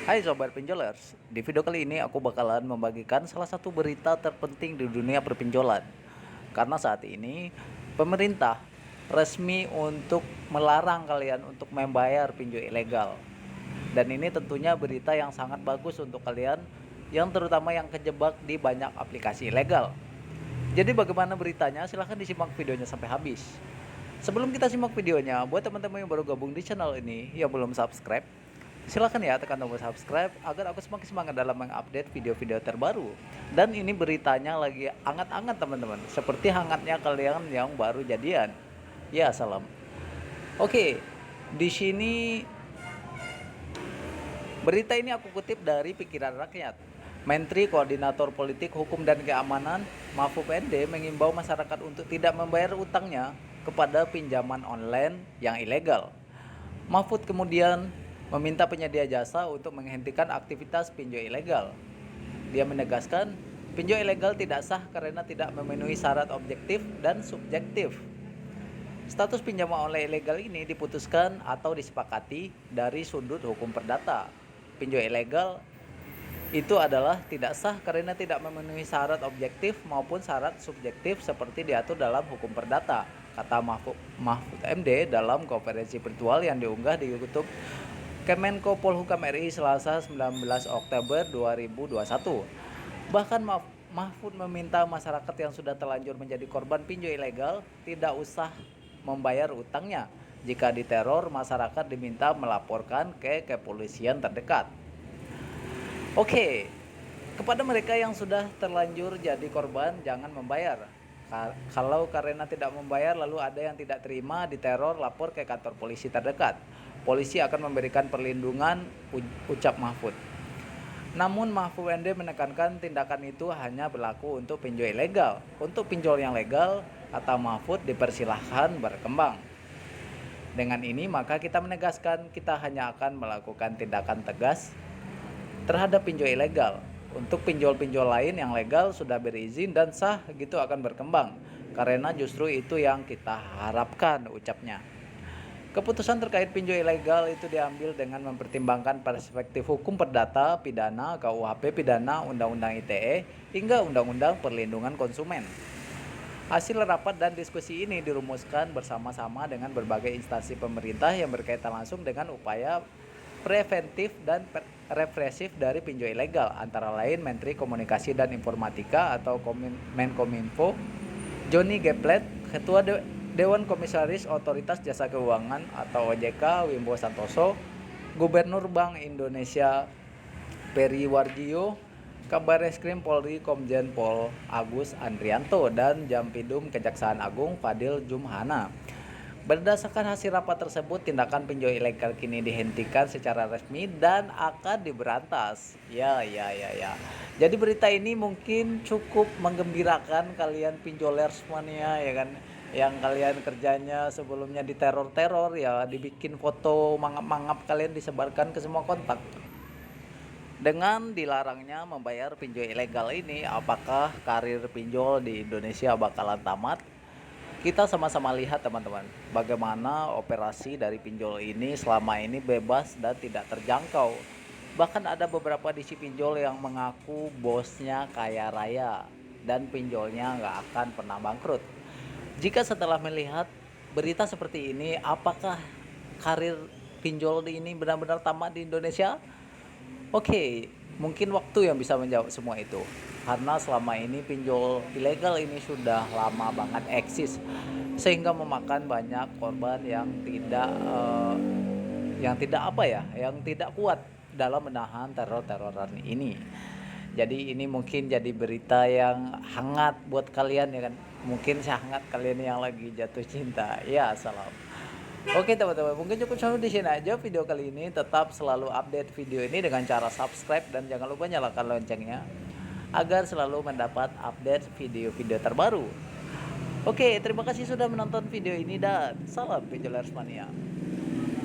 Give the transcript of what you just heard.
Hai Sobat Pinjolers, di video kali ini aku bakalan membagikan salah satu berita terpenting di dunia perpinjolan. Karena saat ini pemerintah resmi untuk melarang kalian untuk membayar pinjol ilegal. Dan ini tentunya berita yang sangat bagus untuk kalian yang terutama yang kejebak di banyak aplikasi ilegal. Jadi bagaimana beritanya? Silahkan disimak videonya sampai habis. Sebelum kita simak videonya, buat teman-teman yang baru gabung di channel ini yang belum subscribe, silahkan ya tekan tombol subscribe agar aku semakin semangat dalam mengupdate video-video terbaru. Dan ini beritanya lagi hangat-hangat teman-teman, seperti hangatnya kalian yang baru jadian. Ya salam. Oke, di sini berita ini aku kutip dari Pikiran Rakyat. Menteri Koordinator Politik, Hukum dan Keamanan Mahfud MD mengimbau masyarakat untuk tidak membayar utangnya kepada pinjaman online yang ilegal. Mahfud kemudian meminta penyedia jasa untuk menghentikan aktivitas pinjol ilegal. Dia menegaskan, pinjol ilegal tidak sah karena tidak memenuhi syarat objektif dan subjektif. Status pinjaman online ilegal ini diputuskan atau disepakati dari sudut hukum perdata. Pinjol ilegal itu adalah tidak sah karena tidak memenuhi syarat objektif maupun syarat subjektif seperti diatur dalam hukum perdata, kata Mahfud MD dalam konferensi virtual yang diunggah di YouTube Kemenko Polhukam RI Selasa 19 Oktober 2021. Bahkan Mahfud meminta masyarakat yang sudah terlanjur menjadi korban pinjol ilegal tidak usah membayar utangnya. Jika diteror, masyarakat diminta melaporkan ke kepolisian terdekat. Oke, kepada mereka yang sudah terlanjur jadi korban, jangan membayar. Kalau karena tidak membayar lalu ada yang tidak terima, diteror, lapor ke kantor polisi terdekat. Polisi akan memberikan perlindungan, ucap Mahfud. Namun Mahfud MD menekankan tindakan itu hanya berlaku untuk pinjol ilegal. Untuk pinjol yang legal, kata Mahfud, dipersilahkan berkembang. Dengan ini maka kita menegaskan kita hanya akan melakukan tindakan tegas terhadap pinjol ilegal. Untuk pinjol-pinjol lain yang legal sudah berizin dan sah gitu akan berkembang. Karena justru itu yang kita harapkan, ucapnya. Keputusan terkait pinjol ilegal itu diambil dengan mempertimbangkan perspektif hukum perdata, pidana, KUHP pidana, Undang-Undang ITE, hingga Undang-Undang Perlindungan Konsumen. Hasil rapat dan diskusi ini dirumuskan bersama-sama dengan berbagai instansi pemerintah yang berkaitan langsung dengan upaya preventif dan represif dari pinjol ilegal, antara lain Menteri Komunikasi dan Informatika atau Menkominfo, Johnny G. Plate, Ketua Dewan Komisaris Otoritas Jasa Keuangan atau OJK Wimbo Santoso, Gubernur Bank Indonesia Peri Warjio, Kabar Reskrim Polri Komjen Pol Agus Andrianto, dan Jampidum Kejaksaan Agung Fadil Jumhana. Berdasarkan hasil rapat tersebut, tindakan pinjol ilegal kini dihentikan secara resmi dan akan diberantas. Ya. Jadi berita ini mungkin cukup menggembirakan kalian pinjolers mania ya kan. Yang kalian kerjanya sebelumnya diteror-teror ya, dibikin foto mangap-mangap kalian disebarkan ke semua kontak. Dengan dilarangnya membayar pinjol ilegal ini, apakah karir pinjol di Indonesia bakalan tamat? Kita sama-sama lihat teman-teman, bagaimana operasi dari pinjol ini selama ini bebas dan tidak terjangkau. Bahkan ada beberapa DC pinjol yang mengaku bosnya kaya raya dan pinjolnya nggak akan pernah bangkrut. Jika setelah melihat berita seperti ini, apakah karir pinjol ini benar-benar tamat di Indonesia? Oke, mungkin waktu yang bisa menjawab semua itu. Karena selama ini pinjol ilegal ini sudah lama banget eksis, sehingga memakan banyak korban yang tidak kuat dalam menahan teror-teroran ini. Jadi ini mungkin jadi berita yang hangat buat kalian ya kan. Mungkin sehangat kalian yang lagi jatuh cinta. Ya, salam. Oke teman-teman, mungkin cukup sampai di sini aja video kali ini. Tetap selalu update video ini dengan cara subscribe dan jangan lupa nyalakan loncengnya agar selalu mendapat update video-video terbaru. Oke, terima kasih sudah menonton video ini dan salam Pinjolers Mania.